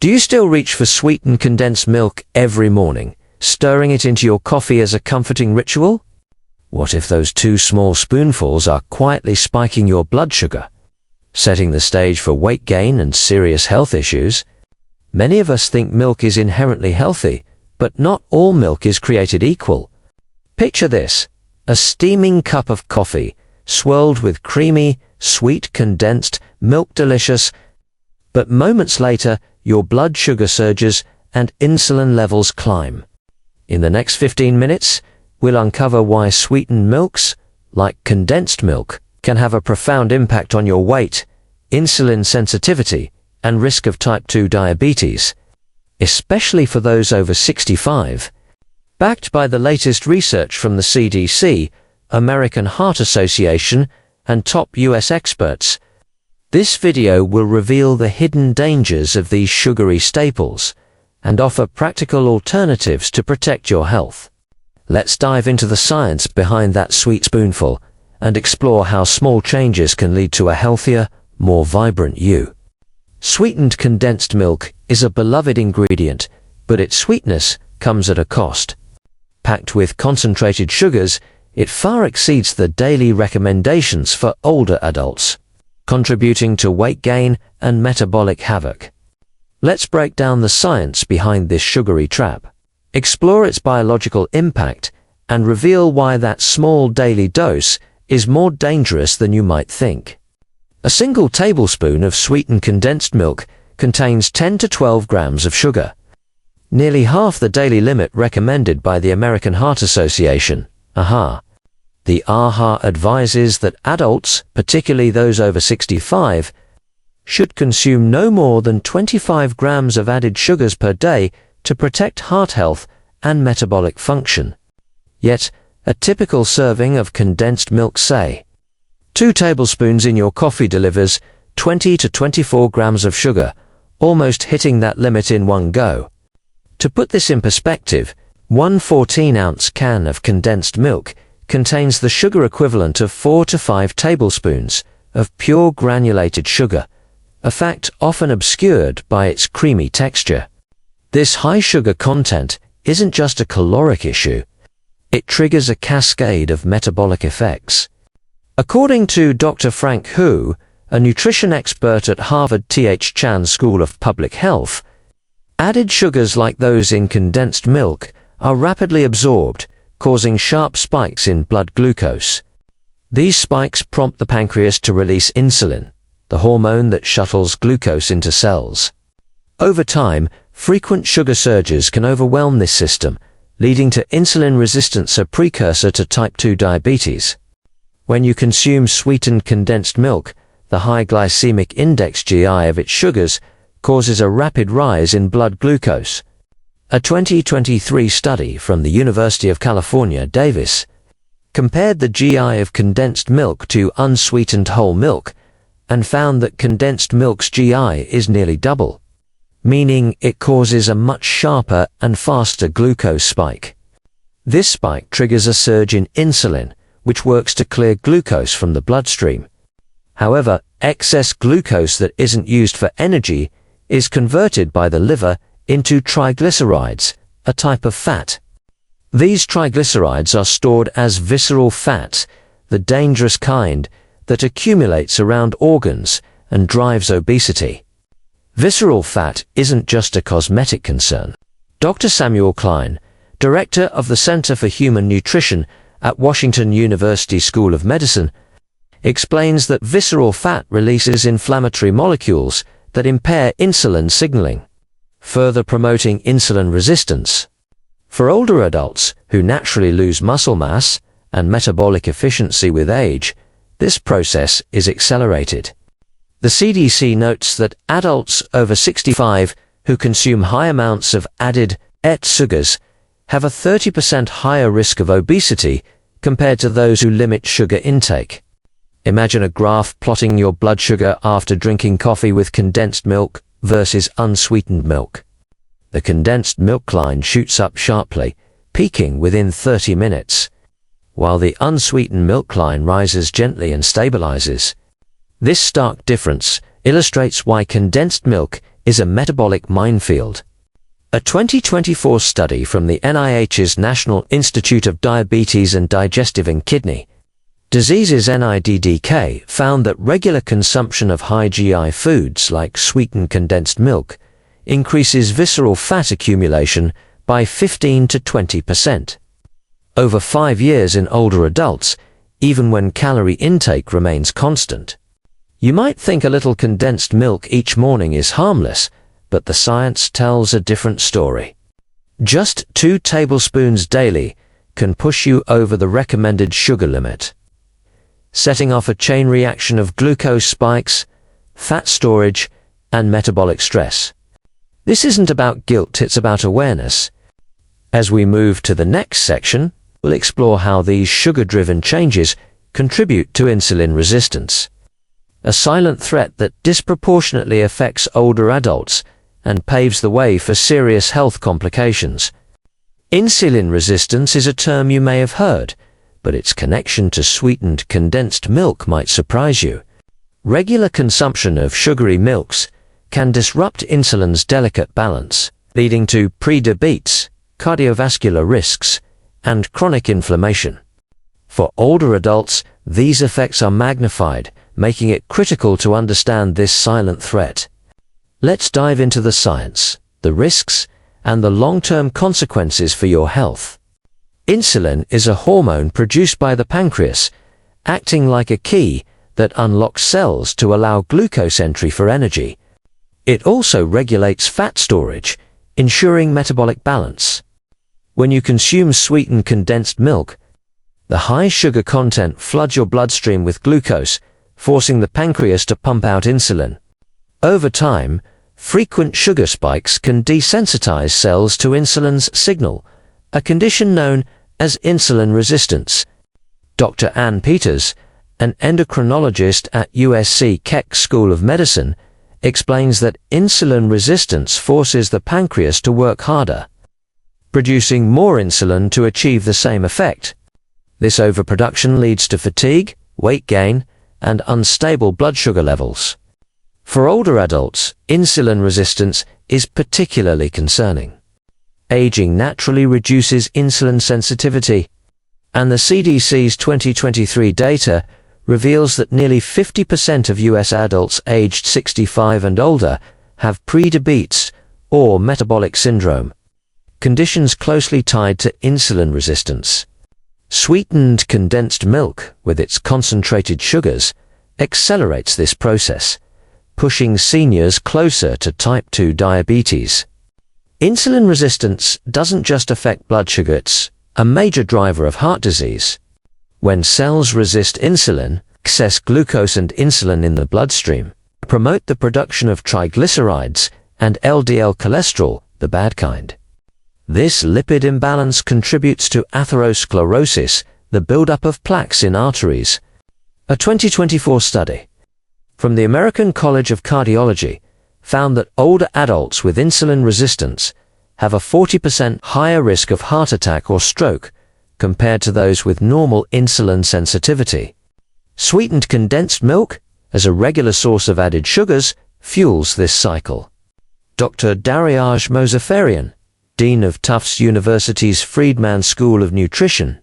Do you still reach for sweetened condensed milk every morning, stirring it into your coffee as a comforting ritual? What if those 2 small spoonfuls are quietly spiking your blood sugar, setting the stage for weight gain and serious health issues? Many of us think milk is inherently healthy, but not all milk is created equal. Picture this: a steaming cup of coffee, swirled with creamy, sweet condensed milk, delicious, but moments later, your blood sugar surges and insulin levels climb. In the next 15 minutes, we'll uncover why sweetened milks, like condensed milk, can have a profound impact on your weight, insulin sensitivity, and risk of type 2 diabetes, especially for those over 65. Backed by the latest research from the CDC, American Heart Association, and top US experts, this video will reveal the hidden dangers of these sugary staples and offer practical alternatives to protect your health. Let's dive into the science behind that sweet spoonful and explore how small changes can lead to a healthier, more vibrant you. Sweetened condensed milk is a beloved ingredient, but its sweetness comes at a cost. Packed with concentrated sugars, it far exceeds the daily recommendations for older adults, contributing to weight gain and metabolic havoc. Let's break down the science behind this sugary trap, explore its biological impact, and reveal why that small daily dose is more dangerous than you might think. A single tablespoon of sweetened condensed milk contains 10 to 12 grams of sugar, nearly half the daily limit recommended by the American Heart Association, AHA. The AHA advises that adults, particularly those over 65, should consume no more than 25 grams of added sugars per day to protect heart health and metabolic function. Yet, a typical serving of condensed milk, say 2 tablespoons in your coffee, delivers 20 to 24 grams of sugar, almost hitting that limit in one go. To put this in perspective, one 14-ounce can of condensed milk contains the sugar equivalent of 4 to 5 tablespoons of pure granulated sugar, a fact often obscured by its creamy texture. This high sugar content isn't just a caloric issue, it triggers a cascade of metabolic effects. According to Dr. Frank Hu, a nutrition expert at Harvard T.H. Chan School of Public Health, added sugars like those in condensed milk are rapidly absorbed, causing sharp spikes in blood glucose. These spikes prompt the pancreas to release insulin, the hormone that shuttles glucose into cells. Over time, frequent sugar surges can overwhelm this system, leading to insulin resistance, a precursor to type 2 diabetes. When you consume sweetened condensed milk, the high glycemic index (GI) of its sugars causes a rapid rise in blood glucose. A 2023 study from the University of California, Davis, compared the GI of condensed milk to unsweetened whole milk and found that condensed milk's GI is nearly double, meaning it causes a much sharper and faster glucose spike. This spike triggers a surge in insulin, which works to clear glucose from the bloodstream. However, excess glucose that isn't used for energy is converted by the liver into triglycerides, a type of fat. These triglycerides are stored as visceral fat, the dangerous kind that accumulates around organs and drives obesity. Visceral fat isn't just a cosmetic concern. Dr. Samuel Klein, director of the Center for Human Nutrition at Washington University School of Medicine, explains that visceral fat releases inflammatory molecules that impair insulin signaling, further promoting insulin resistance. For older adults who naturally lose muscle mass and metabolic efficiency with age, this process is accelerated. The CDC notes that adults over 65 who consume high amounts of added sugars have a 30% higher risk of obesity compared to those who limit sugar intake. Imagine a graph plotting your blood sugar after drinking coffee with condensed milk versus unsweetened milk. The condensed milk line shoots up sharply, peaking within 30 minutes, while the unsweetened milk line rises gently and stabilizes. This stark difference illustrates why condensed milk is a metabolic minefield. A 2024 study from the NIH's National Institute of Diabetes and Digestive and Kidney Diseases (NIDDK) found that regular consumption of high GI foods like sweetened condensed milk increases visceral fat accumulation by 15 to 20%. Over 5 years in older adults, even when calorie intake remains constant. You might think a little condensed milk each morning is harmless, but the science tells a different story. Just 2 tablespoons daily can push you over the recommended sugar limit, setting off a chain reaction of glucose spikes, fat storage, and metabolic stress. This isn't about guilt, it's about awareness. As we move to the next section, we'll explore how these sugar-driven changes contribute to insulin resistance, a silent threat that disproportionately affects older adults and paves the way for serious health complications. Insulin resistance is a term you may have heard, but its connection to sweetened condensed milk might surprise you. Regular consumption of sugary milks can disrupt insulin's delicate balance, leading to prediabetes, cardiovascular risks, and chronic inflammation. For older adults, these effects are magnified, making it critical to understand this silent threat. Let's dive into the science, the risks, and the long-term consequences for your health. Insulin is a hormone produced by the pancreas, acting like a key that unlocks cells to allow glucose entry for energy. It also regulates fat storage, ensuring metabolic balance. When you consume sweetened condensed milk, the high sugar content floods your bloodstream with glucose, forcing the pancreas to pump out insulin. Over time, frequent sugar spikes can desensitize cells to insulin's signal, a condition known as insulin resistance. Dr. Ann Peters, an endocrinologist at USC Keck School of Medicine, explains that insulin resistance forces the pancreas to work harder, producing more insulin to achieve the same effect. This overproduction leads to fatigue, weight gain, and unstable blood sugar levels. For older adults, insulin resistance is particularly concerning. Aging naturally reduces insulin sensitivity, and the CDC's 2023 data reveals that nearly 50% of US adults aged 65 and older have prediabetes or metabolic syndrome, conditions closely tied to insulin resistance. Sweetened condensed milk, with its concentrated sugars, accelerates this process, pushing seniors closer to type 2 diabetes. Insulin resistance doesn't just affect blood sugar, it's a major driver of heart disease. When cells resist insulin, excess glucose and insulin in the bloodstream promote the production of triglycerides and LDL cholesterol, the bad kind. This lipid imbalance contributes to atherosclerosis, the buildup of plaques in arteries. A 2024 study from the American College of Cardiology found that older adults with insulin resistance have a 40% higher risk of heart attack or stroke compared to those with normal insulin sensitivity. Sweetened condensed milk, as a regular source of added sugars, fuels this cycle. Dr. Dariush Mozaffarian, Dean of Tufts University's Friedman School of Nutrition,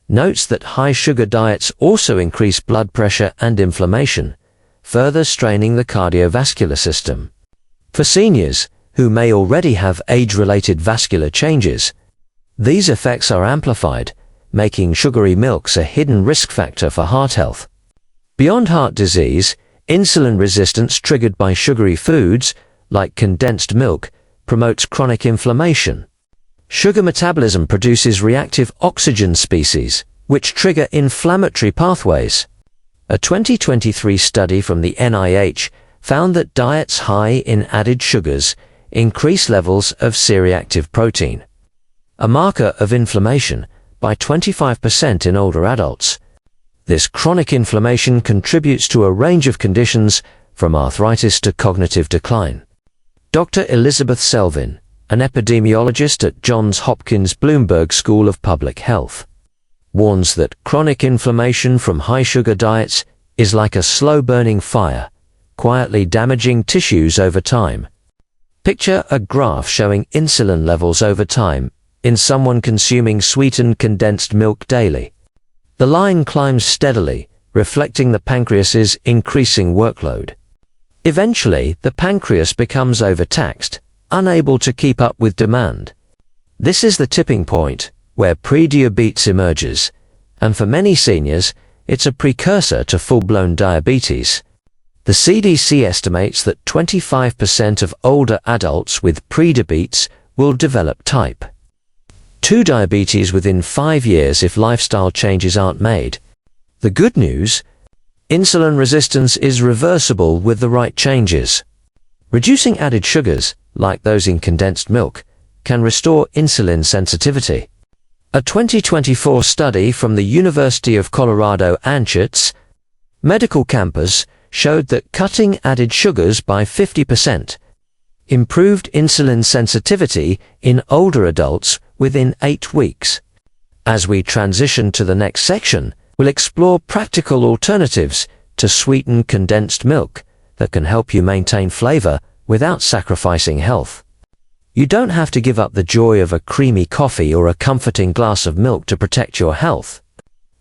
notes that high-sugar diets also increase blood pressure and inflammation, further straining the cardiovascular system. For seniors, who may already have age-related vascular changes, these effects are amplified, making sugary milks a hidden risk factor for heart health. Beyond heart disease, insulin resistance triggered by sugary foods, like condensed milk, promotes chronic inflammation. Sugar metabolism produces reactive oxygen species, which trigger inflammatory pathways. A 2023 study from the NIH found that diets high in added sugars increase levels of C-reactive protein, a marker of inflammation, by 25% in older adults. This chronic inflammation contributes to a range of conditions, from arthritis to cognitive decline. Dr. Elizabeth Selvin, an epidemiologist at Johns Hopkins Bloomberg School of Public Health, warns that chronic inflammation from high-sugar diets is like a slow-burning fire, quietly damaging tissues over time. Picture a graph showing insulin levels over time in someone consuming sweetened condensed milk daily. The line climbs steadily, reflecting the pancreas's increasing workload. Eventually, the pancreas becomes overtaxed, unable to keep up with demand. This is the tipping point where prediabetes emerges, and for many seniors, it's a precursor to full-blown diabetes. The CDC estimates that 25% of older adults with prediabetes will develop type 2 diabetes within 5 years if lifestyle changes aren't made. The good news? Insulin resistance is reversible with the right changes. Reducing added sugars, like those in condensed milk, can restore insulin sensitivity. A 2024 study from the University of Colorado Anschutz medical campus showed that cutting added sugars by 50% improved insulin sensitivity in older adults within 8 weeks. As we transition to the next section, we'll explore practical alternatives to sweetened condensed milk that can help you maintain flavor without sacrificing health. You don't have to give up the joy of a creamy coffee or a comforting glass of milk to protect your health.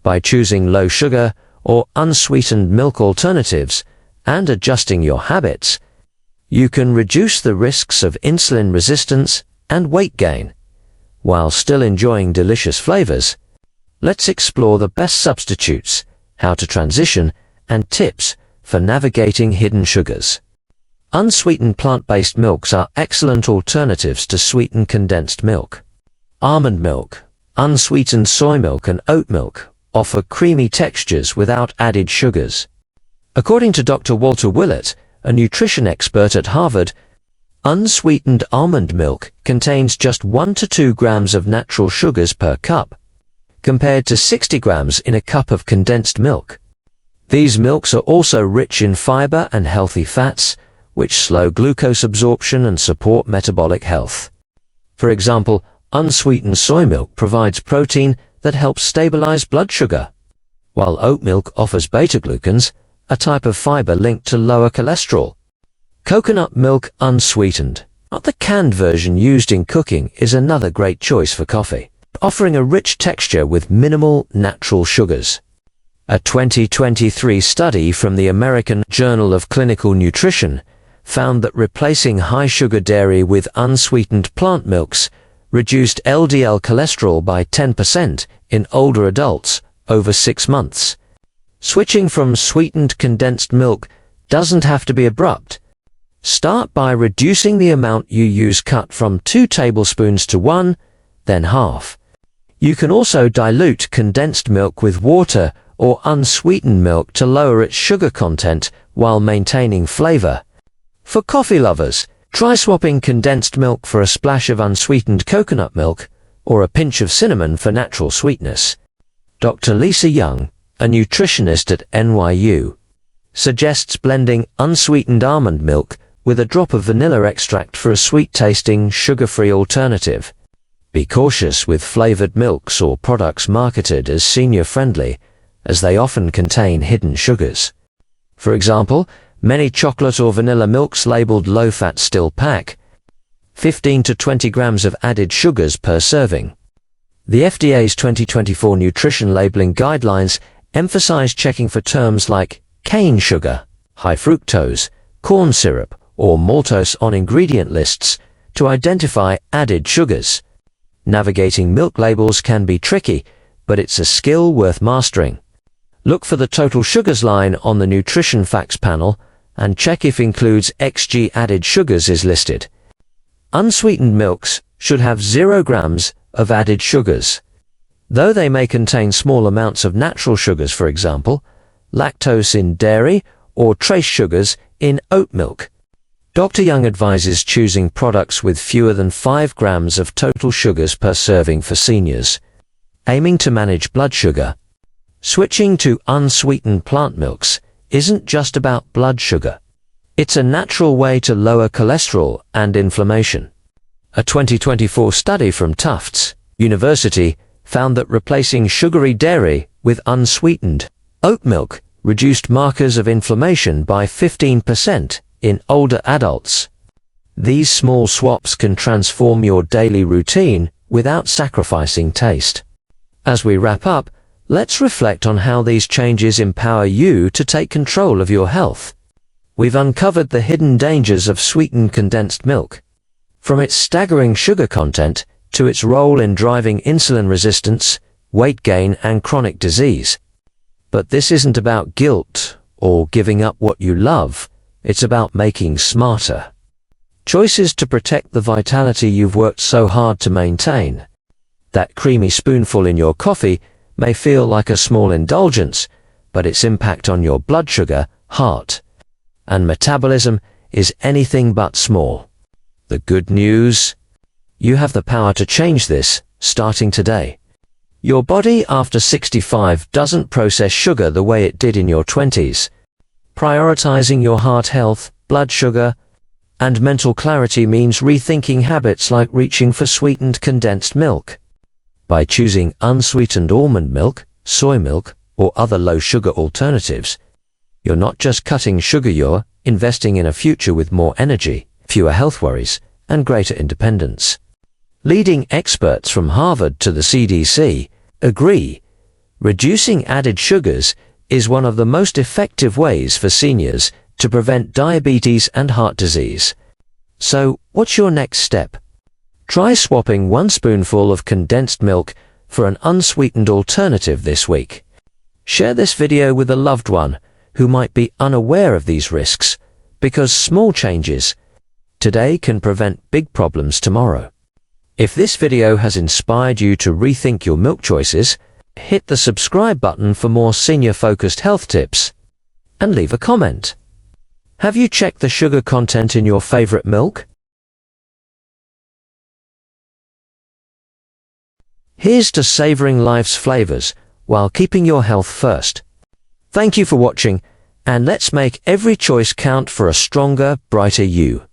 By choosing low sugar or unsweetened milk alternatives and adjusting your habits, you can reduce the risks of insulin resistance and weight gain, while still enjoying delicious flavors. Let's explore the best substitutes, how to transition, and tips for navigating hidden sugars. Unsweetened plant-based milks are excellent alternatives to sweetened condensed milk. Almond milk, unsweetened soy milk, and oat milk offer creamy textures without added sugars. According to Dr. Walter Willett, a nutrition expert at Harvard, unsweetened almond milk contains just 1 to 2 grams of natural sugars per cup, compared to 60 grams in a cup of condensed milk. These milks are also rich in fiber and healthy fats, which slow glucose absorption and support metabolic health. For example, unsweetened soy milk provides protein that helps stabilize blood sugar, while oat milk offers beta-glucans, a type of fiber linked to lower cholesterol. Coconut milk unsweetened, not the canned version used in cooking, is another great choice for coffee, offering a rich texture with minimal natural sugars. A 2023 study from the American Journal of Clinical Nutrition found that replacing high-sugar dairy with unsweetened plant milks reduced LDL cholesterol by 10% in older adults over 6 months. Switching from sweetened condensed milk doesn't have to be abrupt. Start by reducing the amount you use, cut from 2 tablespoons to 1, then half. You can also dilute condensed milk with water or unsweetened milk to lower its sugar content while maintaining flavor. For coffee lovers, try swapping condensed milk for a splash of unsweetened coconut milk or a pinch of cinnamon for natural sweetness. Dr. Lisa Young, a nutritionist at NYU, suggests blending unsweetened almond milk with a drop of vanilla extract for a sweet-tasting, sugar-free alternative. Be cautious with flavored milks or products marketed as senior-friendly, as they often contain hidden sugars. For example, many chocolate or vanilla milks labeled low-fat still pack 15 to 20 grams of added sugars per serving. The FDA's 2024 nutrition labeling guidelines emphasize checking for terms like cane sugar, high fructose, corn syrup, or maltose on ingredient lists to identify added sugars. Navigating milk labels can be tricky, but it's a skill worth mastering. Look for the total sugars line on the nutrition facts panel and check if includes XG added sugars is listed. Unsweetened milks should have 0 grams of added sugars. Though they may contain small amounts of natural sugars, for example, lactose in dairy or trace sugars in oat milk. Dr. Young advises choosing products with fewer than 5 grams of total sugars per serving for seniors. Aiming to manage blood sugar. Switching to unsweetened plant milks isn't just about blood sugar. It's a natural way to lower cholesterol and inflammation. A 2024 study from Tufts University found that replacing sugary dairy with unsweetened oat milk reduced markers of inflammation by 15% in older adults. These small swaps can transform your daily routine without sacrificing taste. As we wrap up, let's reflect on how these changes empower you to take control of your health. We've uncovered the hidden dangers of sweetened condensed milk, from its staggering sugar content to its role in driving insulin resistance, weight gain, and chronic disease. But this isn't about guilt or giving up what you love. It's about making smarter choices to protect the vitality you've worked so hard to maintain. That creamy spoonful in your coffee may feel like a small indulgence, but its impact on your blood sugar, heart, and metabolism is anything but small. The good news? You have the power to change this, starting today. Your body after 65 doesn't process sugar the way it did in your 20s. Prioritizing your heart health, blood sugar, and mental clarity means rethinking habits like reaching for sweetened condensed milk. By choosing unsweetened almond milk, soy milk, or other low-sugar alternatives, you're not just cutting sugar, you're investing in a future with more energy, fewer health worries, and greater independence. Leading experts from Harvard to the CDC agree reducing added sugars is one of the most effective ways for seniors to prevent diabetes and heart disease. So, what's your next step? Try swapping 1 spoonful of condensed milk for an unsweetened alternative this week. Share this video with a loved one who might be unaware of these risks, because small changes today can prevent big problems tomorrow. If this video has inspired you to rethink your milk choices, hit the subscribe button for more senior-focused health tips, and leave a comment. Have you checked the sugar content in your favorite milk? Here's to savoring life's flavors while keeping your health first. Thank you for watching, and let's make every choice count for a stronger, brighter you.